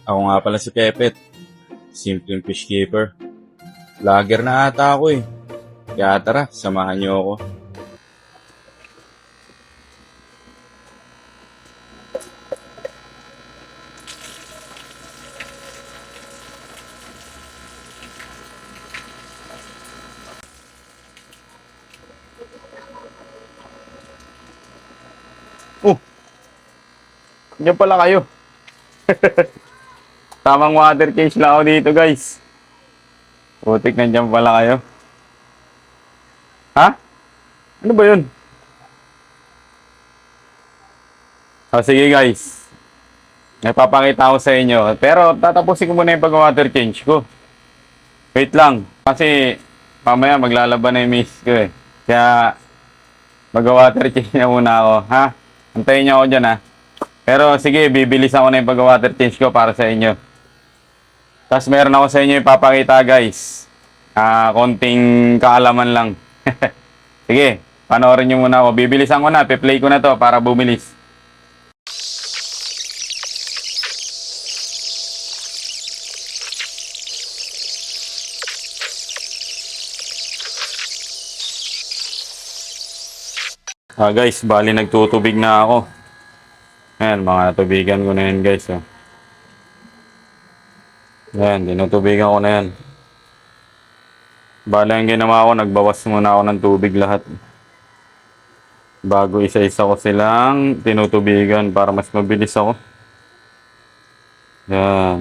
Ako nga pala si Pepet, simpleng fish keeper. Vlogger na ata ako eh. Kaya tara, samahan niyo ako. Oh, diyan pala kayo. Tamang water cage lang ako dito guys. Putik, nandiyan pala kayo. Ha? Ano ba yun? Sige guys. May papakita ko sa inyo. Pero tatapusin ko muna yung pag-water change ko. Wait lang. Kasi mamaya maglalaban na yung miss ko eh. Kaya mag-water change na muna ako. Ha? Antayin niyo ako dyan ha. Pero sige, bibilis ako na yung pag-water change ko para sa inyo. Tapos meron ako sa inyo ipapakita guys. Konting kaalaman lang. Sige, panoorin nyo muna ako. Bibilisan ko na, pe-play ko na to para bumilis. Guys, bali nagtutubig na ako. Ayan, mga natubigan ko na yan guys. Oh. Ayan, tinutubigan ko na yan. Bali ang ginawa ko, nagbawas muna ako ng tubig lahat. Bago isa-isa ko silang tinutubigan para mas mabilis ako. Yan.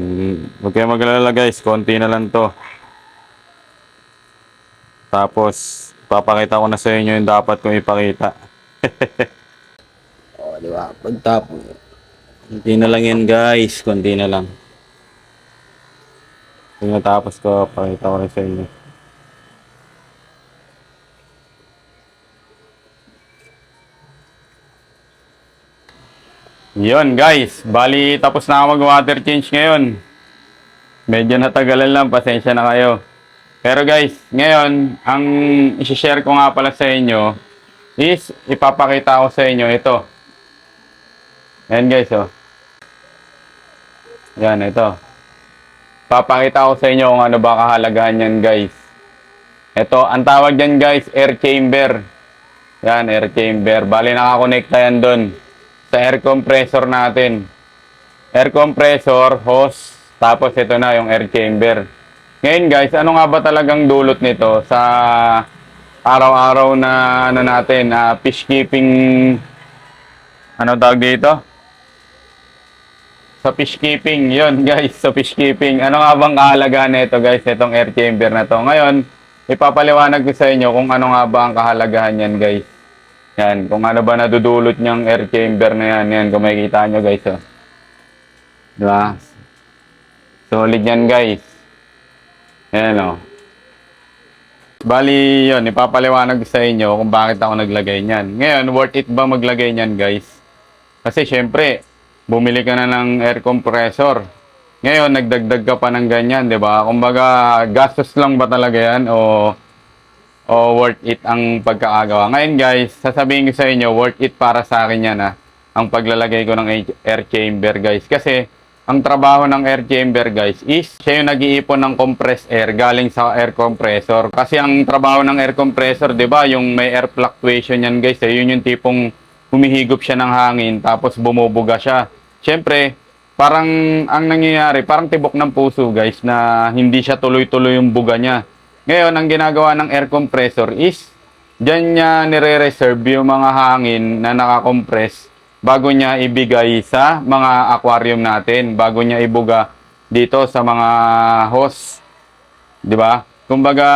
Huwag kayo maglala guys, konti na lang to. Tapos, papakita ko na sa inyo yung dapat kong ipakita. O, di ba? Pagtapos. Konti na lang yan guys, konti na lang. Tapos ko, pakita ko rin sa inyo. Yun guys, bali tapos na ako mag-water change ngayon. Medyo natagalan lang, pasensya na kayo. Pero guys, ngayon, ang isi-share ko nga pala sa inyo is ipapakita ko sa inyo ito. Yan guys, oh. Yan, ito. Papakita ko sa inyo kung ano ba kahalagahan yan guys. Ito, ang tawag dyan guys, air chamber. Yan, air chamber. Bali nakakonekta yan doon sa air compressor natin. Air compressor, hose, tapos ito na yung air chamber. Ngayon guys, ano nga ba talagang dulot nito sa araw-araw na ano natin, fish keeping, ano tawag dito? Sa fish keeping, yun guys, sa fish keeping. Ano nga bang kahalagahan nito guys, itong air chamber na to? Ngayon, ipapaliwanag ko sa inyo kung ano nga ba ang kahalagahan yan guys. Yan, kung ano ba nadudulot niyang air chamber na yan. Yan, kung makikita nyo guys. Oh. Diba? Solid yan guys. Yan o. Oh. Bali yun, ipapaliwanag sa inyo kung bakit ako naglagay niyan. Ngayon, worth it ba maglagay niyan guys? Kasi syempre, bumili ka na ng air compressor. Ngayon, nagdagdag ka pa ng ganyan, diba? Kumbaga, gastos lang ba talaga yan o worth it ang pagkakagawa. Ngayon guys, sasabihin ko sa inyo, worth it para sa akin yan ang paglalagay ko ng air chamber guys. Kasi, ang trabaho ng air chamber guys is, siya yung nag-iipon ng compressed air galing sa air compressor. Kasi ang trabaho ng air compressor, di ba, yung may air fluctuation yan guys, yun yung tipong humihigop siya ng hangin, tapos bumubuga siya. Siyempre, parang ang nangyayari, parang tibok ng puso guys, na hindi siya tuloy-tuloy yung buga niya. Ngayon, ang ginagawa ng air compressor is, dyan niya nire-reserve yung mga hangin na nakakompress bago niya ibigay sa mga aquarium natin, bago niya ibuga dito sa mga hose. Diba? Kumbaga,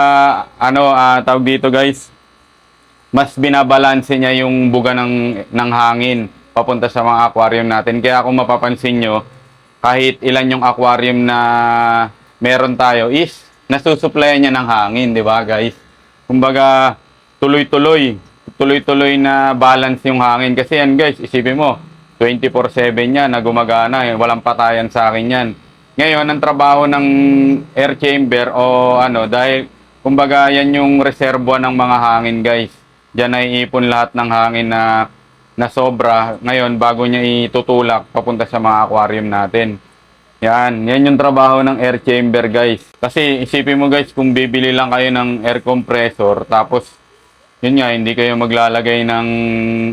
tawag dito guys, mas binabalanse niya yung buga ng hangin papunta sa mga aquarium natin. Kaya kung mapapansin nyo, kahit ilan yung aquarium na meron tayo is, nasusupplyan niya ng hangin, di ba guys? Kumbaga, tuloy-tuloy na balance yung hangin. Kasi yan guys, isipin mo, 24/7 yan na gumagana, walang patayan sa akin yan. Ngayon, ang trabaho ng air chamber dahil kumbaga yan yung reservoir ng mga hangin guys. Diyan ay ipon lahat ng hangin na sobra. Ngayon, bago niya itutulak papunta sa mga aquarium natin. Yan yung trabaho ng air chamber guys. Kasi isipin mo guys, kung bibili lang kayo ng air compressor, tapos yun nga, hindi kayo maglalagay ng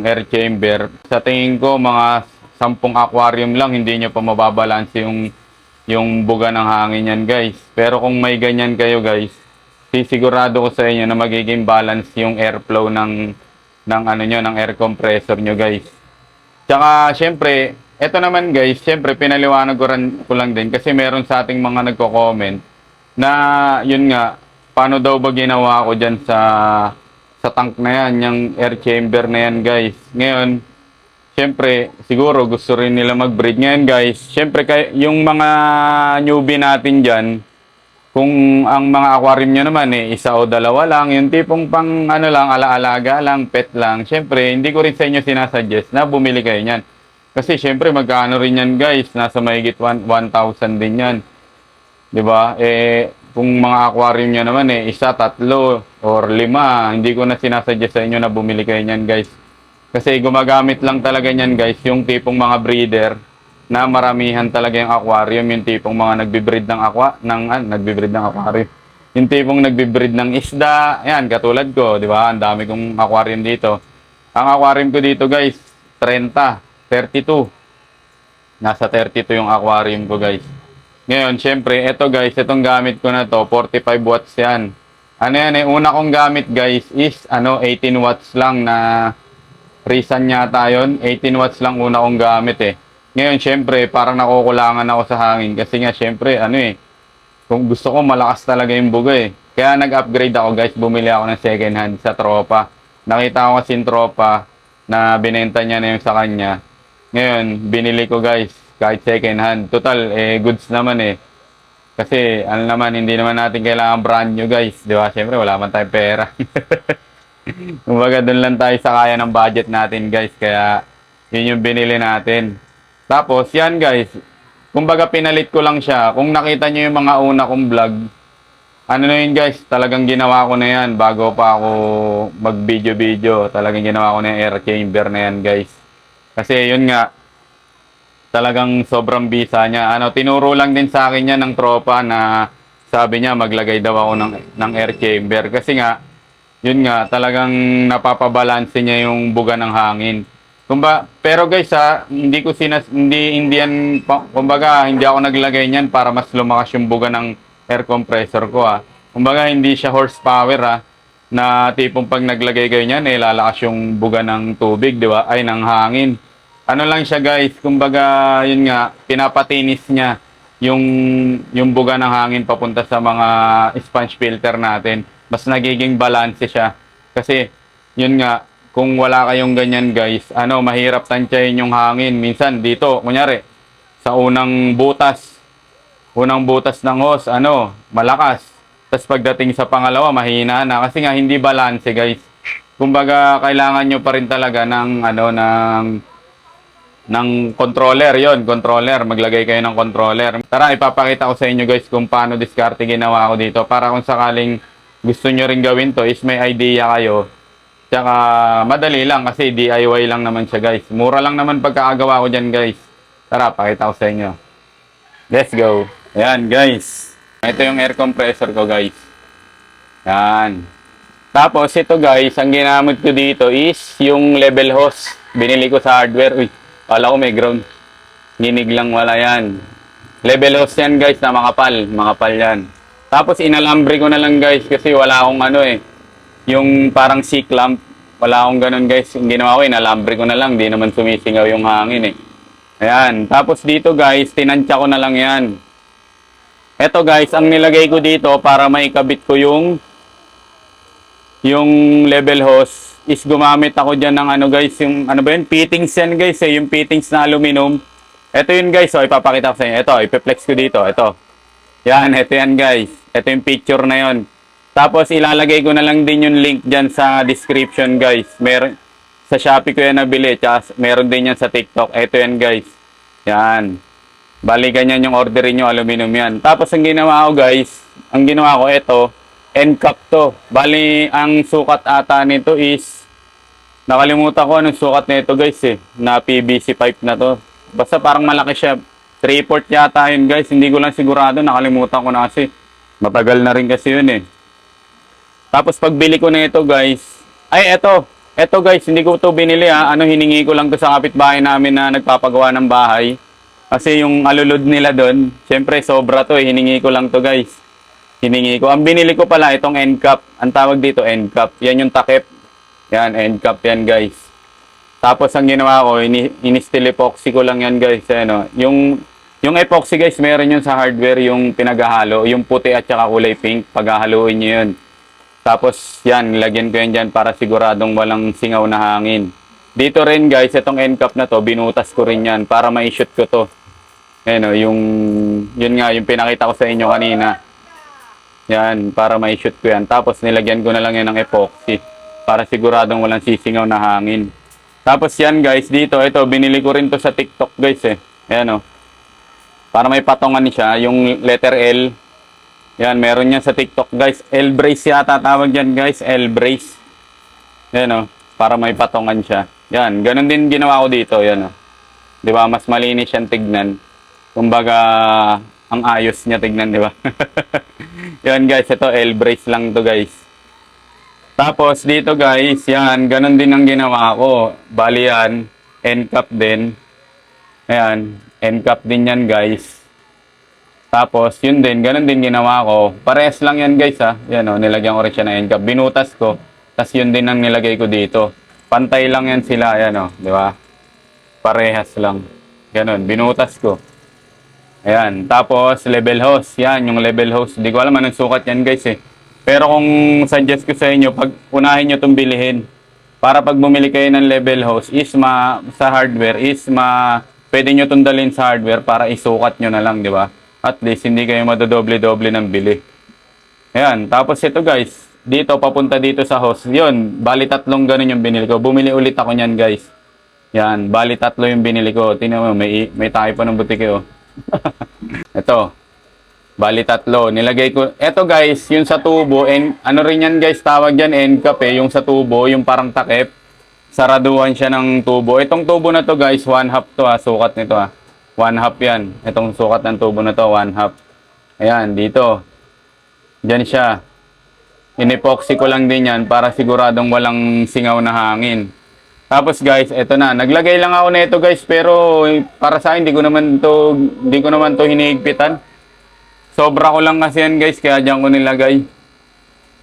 air chamber. Sa tingin ko, mga 10 aquarium lang, hindi nyo pa mababalanse yung buga ng hangin yan guys. Pero kung may ganyan kayo guys, sisigurado ko sa inyo na magiging balance yung airflow ng ano nyo, ng air compressor nyo guys. Tsaka, syempre, eto naman guys, syempre, pinaliwanag ko lang din kasi meron sa ating mga nagko-comment na, yun nga, paano daw ba ginawa ko dyan sa tank na yan, yung air chamber na yan guys. Ngayon, syempre, siguro gusto rin nila mag-breed. Ngayon guys, syempre, yung mga newbie natin dyan, kung ang mga aquarium nyo naman isa o dalawa lang, yung tipong pang ano lang, alaalaga lang, pet lang. Syempre, hindi ko rin sa inyo sinasuggest na bumili kayo niyan. Kasi syempre, magkano rin yan guys, nasa mahigit 1,000 din yan. 'Di ba? Kung mga aquarium nyo naman isa, tatlo, or 5, hindi ko na sinasuggest sa inyo na bumili kayo niyan guys. Kasi gumagamit lang talaga niyan guys, yung tipong mga breeder na maramihan talaga yung aquarium, yung tipong mga nagbi-breed ng nagbi-breed ng aquarium. Yung tipong nagbi-breed ng isda, ayan, katulad ko, di ba? Ang dami kong aquarium dito. Ang aquarium ko dito, guys, 30, 32. Nasa 32 yung aquarium ko, guys. Ngayon, syempre, eto guys, itong gamit ko na to, 45 watts yan. Ano yan una kong gamit, guys, is 18 watts lang na Risan yata yun. 18 watts lang una kong gamit Ngayon, syempre, parang nakukulangan ako sa hangin. Kasi nga, syempre, kung gusto ko, malakas talaga yung buga Kaya nag-upgrade ako, guys. Bumili ako ng second hand sa tropa. Nakita ko kasi yung tropa na binenta niya na yung sa kanya. Ngayon, binili ko, guys, kahit second hand. Total, goods naman Kasi, naman, hindi naman natin kailangan brand new, guys. Di ba? Syempre, wala man tayong pera. Kumbaga, doon lang tayo sa kaya ng budget natin, guys. Kaya, yun yung binili natin. Tapos, yan guys, kumbaga pinalit ko lang siya. Kung nakita nyo yung mga una kong vlog, na yun guys, talagang ginawa ko na yan bago pa ako mag-video-video. Talagang ginawa ko na yung air chamber na yan guys. Kasi yun nga, talagang sobrang bisa niya. Tinuro lang din sa akin yan ng tropa na sabi niya maglagay daw ako ng air chamber. Kasi nga, yun nga, talagang napapabalanse niya yung buga ng hangin. Pero guys hindi yan, kumbaga hindi ako naglagay niyan para mas lumakas yung buga ng air compressor ko Kumbaga hindi siya horsepower na tipong pag naglagay kayo niyan lalakas yung buga ng tubig, di ba? Ay ng hangin. Ano lang siya guys, kumbaga yun nga, pinapatinis niya yung buga ng hangin papunta sa mga sponge filter natin. Mas nagiging balance siya. Kasi yun nga, kung wala kayong ganyan guys, mahirap tansyahin yung hangin. Minsan dito, kunyari, sa unang butas ng hose, malakas. Tapos pagdating sa pangalawa, mahina na. Kasi nga, hindi balance guys. Kumbaga, kailangan nyo pa rin talaga ng controller. Controller. Maglagay kayo ng controller. Tara, ipapakita ko sa inyo guys kung paano diskarte ginawa ko dito. Para kung sakaling gusto nyo rin gawin to, is may idea kayo. Tsaka madali lang kasi DIY lang naman siya guys. Mura lang naman pagkakagawa ko dyan guys. Tara, pakita ko sa inyo. Let's go. Ayan guys. Ito yung air compressor ko guys. Ayan. Tapos ito guys, ang ginamit ko dito is yung level hose. Binili ko sa hardware. Uy, kala ko may ground. Ginig lang, wala yan. Level hose yan guys na makapal. Makapal yan. Tapos inalambre ko na lang guys kasi wala akong yung parang C-clamp, wala akong ganun guys. Yung ginawa ko, inalambre ko na lang. Di naman sumisingaw yung hangin Ayan. Tapos dito guys, tinansya ko na lang yan. Eto guys, ang nilagay ko dito para maikabit ko yung level hose is gumamit ako dyan ng guys, yung fittings yan guys yung fittings na aluminum. Eto yun guys, ipapakita ko sa inyo. Eto, ipiplex ko dito. Eto. Yan, eto yan guys. Eto yung picture na yon. Tapos ilalagay ko na lang din yung link dyan sa description guys. Meron sa Shopee ko yan nabili. Tsaka meron din yan sa TikTok. Ito yan guys. Yan. Bali ganyan yung orderin nyo. Aluminum yan. Tapos ang ginawa ko guys. Ang ginawa ko ito. End cap to. Bali ang sukat ata nito is. Nakalimutan ko anong sukat nito guys Na PVC pipe na to. Basta parang malaki siya. 3/4 yata yun guys. Hindi ko lang sigurado. Nakalimutan ko na kasi. Matagal na rin kasi yun eh. Tapos pagbili ko na ito guys. Ay eto. Eto guys. Hindi ko to binili ha. Ano hiningi ko lang to sa kapitbahay namin na nagpapagawa ng bahay. Kasi yung alulod nila doon. Siyempre sobra to eh. Hiningi ko lang to guys. Hiningi ko. Ang binili ko pala itong end cap. Ang tawag dito end cap. Yan yung takip. Yan end cap yan guys. Tapos ang ginawa ko, in-steel epoxy ko lang yan guys. Ano, yung epoxy guys, meron yun sa hardware yung pinaghahalo. Yung puti at saka kulay pink, paghahaluin nyo yun. Tapos yan, nilagyan ko yan dyan para siguradong walang singaw na hangin. Dito rin guys, itong end cap na to, binutas ko rin yan para ma-shoot ko to. Ano, yun nga, yung pinakita ko sa inyo kanina. Yan, para ma-shoot ko yan. Tapos nilagyan ko na lang yan ng epoxy para siguradong walang sisingaw na hangin. Tapos yan guys, dito, ito, binili ko rin to sa TikTok guys eh. Ayan o. Para may patungan siya, yung letter L. Yan, meron yan sa TikTok guys. L-brace yata tawag yan guys, L-brace. Ayan o, para may patungan siya. Yan, ganun din ginawa ko dito, yan o. Diba, mas malinis siyang tignan. Kumbaga, ang ayos niya tignan, diba? Yan guys, ito L-brace lang to guys. Tapos dito guys, yan, ganun din ang ginawa ko. Bali yan, end cap din. Ayan, end cap din yan guys. Tapos yun din, ganun din ginawa ko. Parehas lang yan guys ha. Yan o, nilagyan ko rin siya ng end cap. Binutas ko, tapos yun din ang nilagay ko dito. Pantay lang yan sila, yan o, di ba? Parehas lang. Ganun, binutas ko. Ayan, tapos level hose. Yan, yung level hose. Di ko alam anong sukat yan guys eh. Pero kung suggest ko sa inyo, pag unahin nyo itong bilihin, para pag bumili kayo ng level hose, sa hardware, pwede nyo itong dalhin sa hardware para isukat nyo na lang, di ba? At least, hindi kayo madodoble-doble ng bili. Ayan, tapos ito guys, dito, papunta dito sa hose. Yun, bali 3 ganun yung binili ko. Bumili ulit ako niyan guys. Yan, bali 3 yung binili ko. Tingnan mo, may tayo pa ng butike oh. Ito. Bali 3. Nilagay ko. Eto guys, yung sa tubo, ano rin yan guys, tawag yan end cap eh. Yung sa tubo, yung parang takip. Saraduhan siya ng tubo. Itong tubo na to guys, 1/2 to ha. Sukat nito ha. 1/2 yan. Itong sukat ng tubo na to, 1/2. Ayan, dito. Diyan siya. In-epoxy ko lang din yan para siguradong walang singaw na hangin. Tapos guys, eto na. Naglagay lang ako nito guys, pero para sa akin, hindi ko naman to hinihigpitan. Sobra ko lang kasi yan guys, kaya dyan ko nilagay.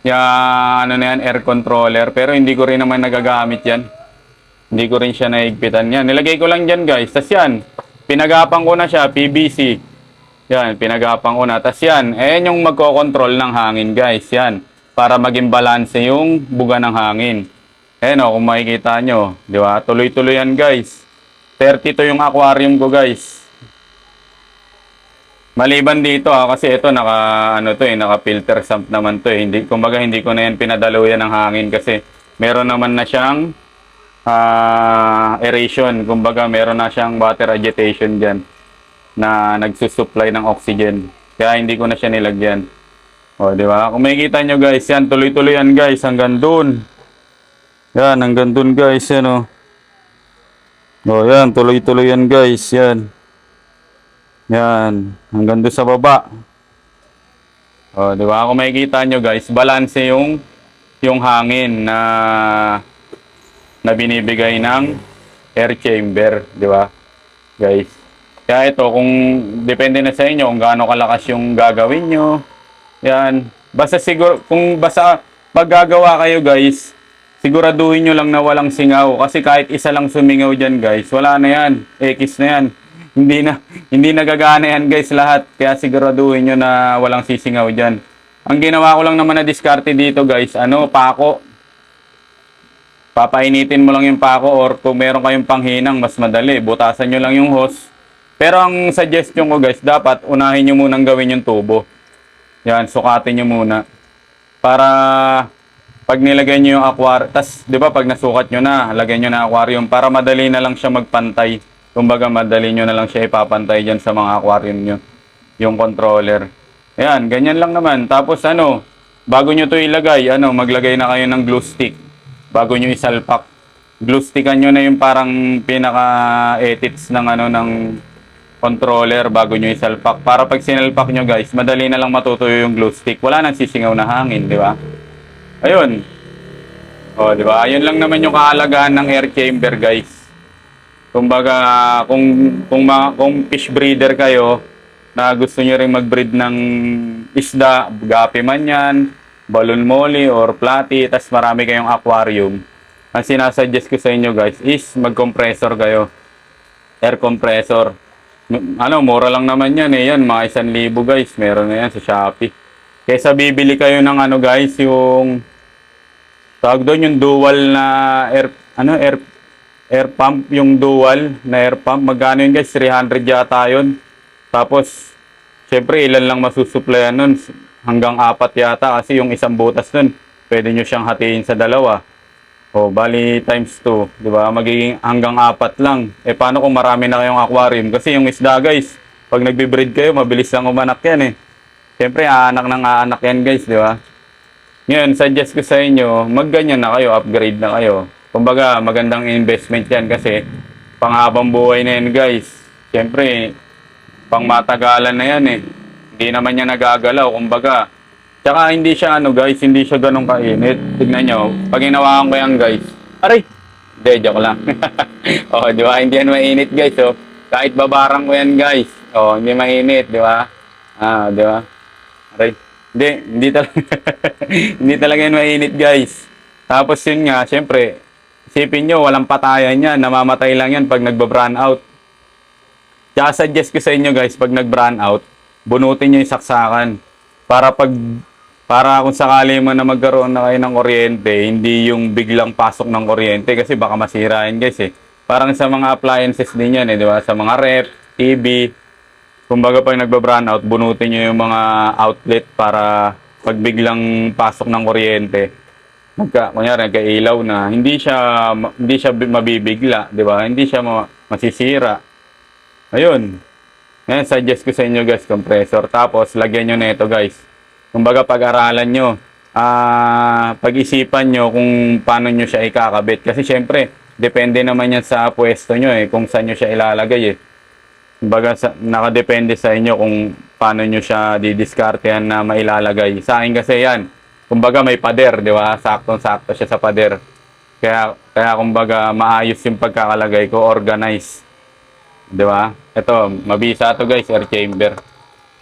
Ano na yan, air controller. Pero hindi ko rin naman nagagamit yan. Hindi ko rin siya naigpitan yan. Nilagay ko lang dyan guys. Tapos yan, pinagapang ko na siya, PVC. Yan, pinagapang ko na. Tapos yan, ayan yung magkocontrol ng hangin guys. Yan, para maging balance yung buga ng hangin. Ayan o, kung makikita nyo. Di ba? Tuloy-tuloy yan guys. 32 yung aquarium ko guys. Maliban dito kasi ito naka-filter sump naman to eh. Kumbaga hindi ko na yan pinadaluyan ng hangin kasi meron naman na siyang aeration. Kumbaga meron na siyang water agitation diyan na nagsusupply ng oxygen. Kaya hindi ko na siya nilagyan. O, di ba? Kung makikita nyo guys, yan tuloy-tuloy yan guys hanggang doon. Yan, hanggang doon guys, yan o. O, yan, tuloy-tuloy yan guys, yan. Yan, hanggang doon sa baba. O, di ba? Kung makikita nyo guys, balance yung hangin na binibigay ng air chamber, di ba? Guys. Kaya ito, kung depende na sa inyo kung gaano kalakas yung gagawin nyo. Yan. Basta pag gagawa kayo guys, siguraduhin nyo lang na walang singaw. Kasi kahit isa lang sumingaw dyan guys, wala na yan. X na yan. Hindi nagagana yan guys lahat. Kaya siguraduhin nyo na walang sisingaw dyan. Ang ginawa ko lang naman na diskarte dito guys, pako. Papainitin mo lang yung pako or kung meron kayong panghinang, mas madali. Butasan nyo lang yung hose. Pero ang suggestion ko guys, dapat unahin nyo munang gawin yung tubo. Yan, sukatin nyo muna. Para pag nilagay nyo yung aquarium, tas di ba pag nasukat nyo na, lagay nyo na aquarium para madali na lang siya magpantay. Kumbaga madali nyo na lang siya ipapantay dyan sa mga aquarium nyo. Yung controller. Ayan, ganyan lang naman. Tapos bago nyo to ilagay, maglagay na kayo ng glue stick. Bago nyo isalpak. Glue stickan nyo na yung parang pinaka-edits ng controller bago nyo isalpak. Para pag sinalpak nyo guys, madali na lang matutuyo yung glue stick. Wala nang sisingaw na hangin, di ba? Ayun. O, di ba? Ayun lang naman yung kahalagahan ng air chamber guys. Kumbaga, kung fish breeder kayo, na gusto nyo rin mag-breed ng isda, gapi man yan, balon molly or platy, tas marami kayong aquarium, ang sinasuggest ko sa inyo guys is mag-compressor kayo. Air compressor. Mura lang naman yan eh. Yan, mga 1,000 guys. Meron na yan sa Shopee. Kaysa bibili kayo ng guys, yung tawag doon yung dual na air pump, yung dual na air pump. Magkano yun guys? 300 yata yun. Tapos, syempre, ilan lang masusupplyan nun? Hanggang 4 yata kasi yung isang butas nun, pwede nyo siyang hatiin sa dalawa. O, bali times 2, di ba? Magiging hanggang 4 lang. Eh, paano kung marami na kayong aquarium? Kasi yung isda, guys, pag nagbe-breed kayo, mabilis lang umanak yan eh. Siyempre, aanak ng aanak yan, guys, di ba? Ngayon, suggest ko sa inyo, magganyan na kayo, upgrade na kayo. Kumbaga, magandang investment yan kasi panghabang buhay na yan, guys. Siyempre, pang matagalan na yan eh. Hindi naman niya nagagalaw, kumbaga. Tsaka hindi siya guys, hindi siya ganun kainit. Tignan nyo, pag hinawakan ko yan guys. Aray! Hindi, joke lang. Oh, di ba? Hindi yan mainit guys, oh. Kahit babarang ko yan guys. Oh, hindi mainit, di ba? Di ba? Aray. Hindi talaga. Hindi talaga yan mainit guys. Tapos yun nga, syempre, isipin nyo, walang patayan yan. Namamatay lang yan pag nagba-brand out. Tsaka suggest ko sa inyo guys, pag nag-brand out, bunutin nyo yung saksakan. Para kung sakali man na magkaroon na kayo ng kuryente, hindi yung biglang pasok ng kuryente kasi baka masira yan guys eh. Parang sa mga appliances din yan eh, di ba? Sa mga rep, TV. Kumbaga pag nagba-brand out, bunutin nyo yung mga outlet para pag biglang pasok ng kuryente, kunyari nagka-ilaw na, hindi siya mabibigla, di ba? Hindi siya masisira. Ayun. Ngayon, suggest ko sa inyo guys, compressor. Tapos, lagyan nyo na ito guys. Kumbaga, pag-aralan nyo. Pag-isipan nyo kung paano nyo siya ikakabit. Kasi syempre, depende naman yan sa pwesto nyo eh. Kung saan nyo siya ilalagay eh. Kumbaga, nakadepende sa inyo kung paano nyo siya didiskartehan na mailalagay. Sa akin kasi yan. Kumbaga, may pader, di ba? Saktong-sakto siya sa pader. Kaya kumbaga, maayos yung pagkakalagay ko, organized. Di ba? Ito, mabisa to guys, air chamber.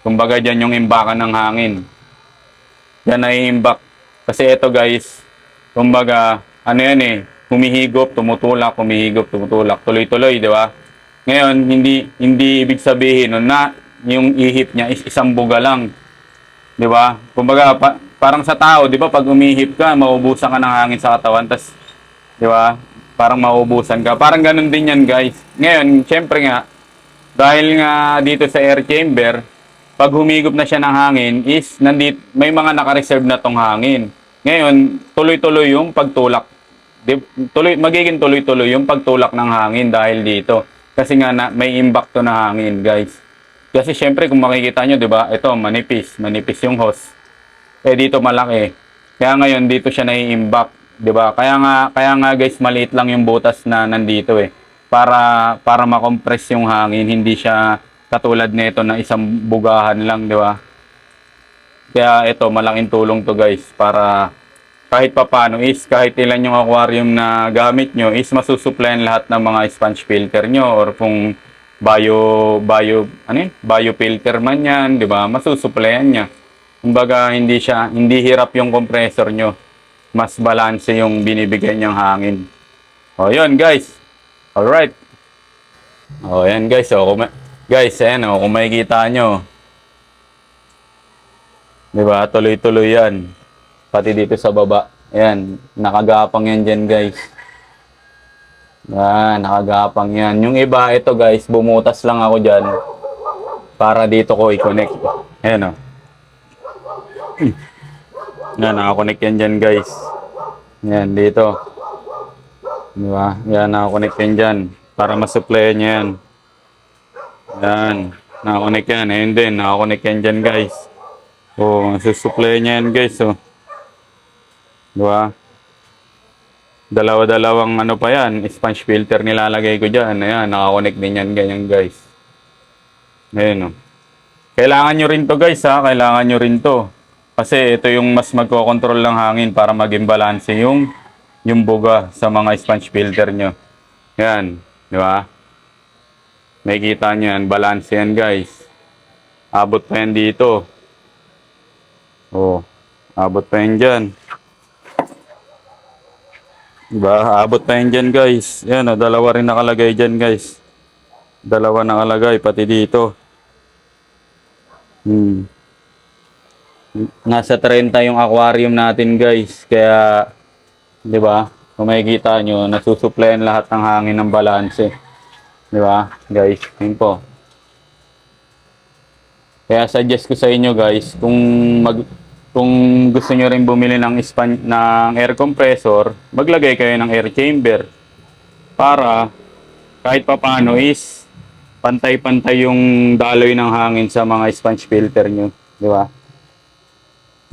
Kumbaga dyan yung imbakan ng hangin. Yan ay imbak. Kasi ito guys, kumbaga, yan eh, humihigop, tumutulak, tuloy-tuloy, di ba? Ngayon, hindi ibig sabihin na yung ihip niya is isang buga lang. Di ba? Kumbaga, parang sa tao, di ba, pag umihip ka, maubusan ka ng hangin sa katawan, tas, di ba? Parang mauubusan ka. Parang ganun din yan, guys. Ngayon, syempre nga, dahil nga dito sa air chamber, pag humigop na siya ng hangin, is may mga naka-reserve na tong hangin. Ngayon, tuloy-tuloy yung pagtulak. Magiging tuloy-tuloy yung pagtulak ng hangin dahil dito. Kasi nga, may impact to na hangin, guys. Kasi syempre, kung makikita nyo, di ba, ito, manipis yung hose. Eh, dito malaki. Kaya ngayon, dito siya nai-impact. 'Di ba? Kaya nga guys, maliit lang yung butas na nandito eh. Para ma-compress yung hangin, hindi siya katulad nito na isang bugahan lang, 'di ba? Kaya ito, malaking tulong to guys para kahit papaano is kahit ilan yung aquarium na gamit nyo is masusupplyan lahat ng mga sponge filter nyo or kung bio filter man yan, 'di ba? Masusupplyan niya. Kumbaga hindi hirap yung compressor nyo. Mas balance yung binibigay niyang hangin. O, yun guys. Alright. O, yan guys. O, guys, ayan o, kung makikita nyo. Diba? Tuloy-tuloy yan. Pati dito sa baba. Ayan. Nakagapang yan dyan guys. Yan. Nakagapang yan. Yung iba, ito guys, bumutas lang ako dyan. Para dito ko i-connect. Ayan o. Yan, nakakonect yan dyan guys. Yan, dito. Diba? Yan, nakakonect yan dyan. Para masupply niya yan. Yan, nakakonect yan. Ayun din, nakakonect yan dyan guys. So, masusupply niya yan guys. So. Diba? Dalawa-dalawang pa yan. Sponge filter nilalagay ko dyan. Ayan, nakakonect din yan ganyan guys. Ayun, oh. Kailangan nyo rin to guys ha, kailangan nyo rin to. Kasi ito yung mas magkocontrol ng hangin para maging balanse yung buga sa mga sponge filter nyo. Yan, di ba? Makikita nyo yan, balanse yan guys. Abot pa yan dito. Oh, abot pa yan dyan. Diba? Abot pa yan dyan guys. Yan, oh, dalawa rin nakalagay dyan guys. Dalawa nakalagay, pati dito. Nasa 30 yung aquarium natin guys. Kaya, di ba? Kung makikita nyo, nasusuplayan lahat ng hangin ng balanse. Di ba? Guys, yun po. Kaya suggest ko sa inyo guys, kung gusto nyo rin bumili ng air compressor, maglagay kayo ng air chamber. Para kahit papaano is pantay-pantay yung daloy ng hangin sa mga sponge filter nyo. Di ba?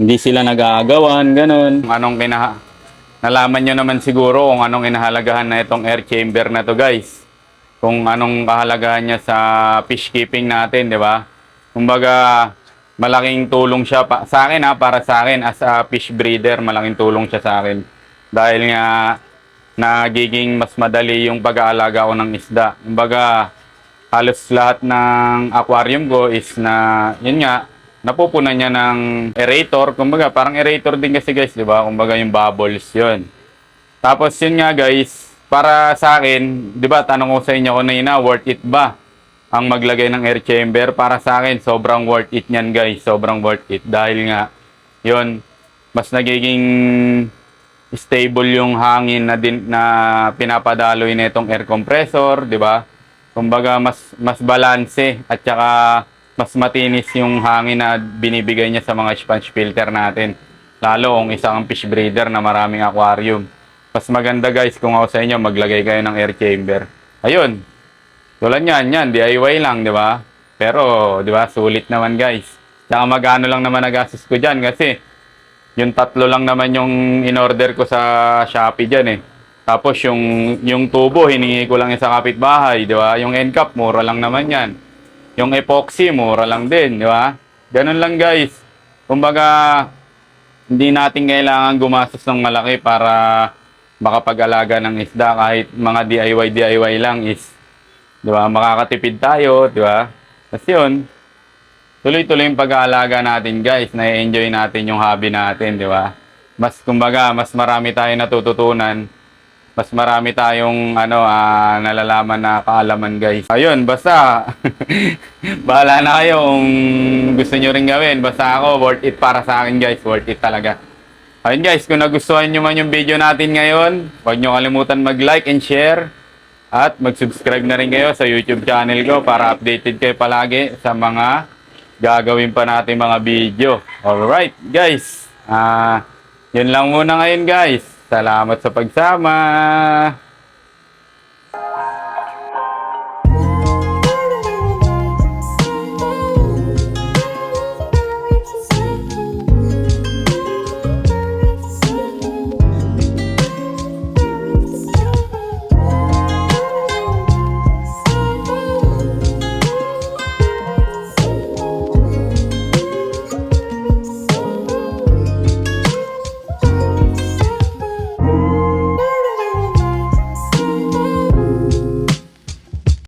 Hindi sila nag-aagawan, ganun. Nalaman nyo naman siguro kung anong inahalagahan na itong air chamber na to guys. Kung anong kahalagahan niya sa fish keeping natin, di ba? Kumbaga, malaking tulong siya sa akin ha, para sa akin as a fish breeder, malaking tulong siya sa akin. Dahil nga, nagiging mas madali yung pag-aalaga ko ng isda. Kumbaga, halos lahat ng aquarium ko is yun nga, napupunan niya ng aerator. Kumbaga, parang aerator din kasi guys, di ba? Kumbaga yung bubbles, yun. Tapos yun nga guys, para sa akin, di ba, tanong ko sa inyo kanina, worth it ba ang maglagay ng air chamber? Para sa akin, sobrang worth it niyan guys. Sobrang worth it. Dahil nga, yun, mas nagiging stable yung hangin na pinapadaloy na itong air compressor, di ba? Kumbaga, mas balanse at saka mas matinis yung hangin na binibigay niya sa mga sponge filter natin. Lalo kung isang fish breeder na maraming aquarium. Mas maganda guys kung ako sa inyo maglagay kayo ng air chamber. Ayun. Tulad yan, DIY lang, di ba? Pero, di ba, sulit naman guys. Tsaka magkano lang naman nagastos ko dyan kasi yung 3 lang naman yung in-order ko sa Shopee dyan eh. Tapos yung tubo, hiningi ko lang yung sa kapitbahay, di ba? Yung end cap, mura lang naman yan. Yung epoxy, mura lang din, di ba? Ganun lang guys. Kumbaga, hindi natin kailangan gumastos ng malaki para makapag-alaga ng isda. Kahit mga DIY lang is, di ba? Makakatipid tayo, di ba? Kasi yun, tuloy-tuloy yung pag-aalaga natin guys. Na-enjoy natin yung hobby natin, di ba? Kumbaga, mas marami tayong natututunan. Mas marami tayong nalalaman na kaalaman guys. Ayun, basta bahala na kayo kung gusto nyo rin gawin. Basta ako, worth it para sa akin guys. Worth it talaga. Ayun guys, kung nagustuhan nyo man yung video natin ngayon, huwag nyo kalimutan mag-like and share. At mag-subscribe na rin kayo sa YouTube channel ko para updated kayo palagi sa mga gagawin pa natin mga video. Alright guys, yun lang muna ngayon guys. Salamat sa pagsama.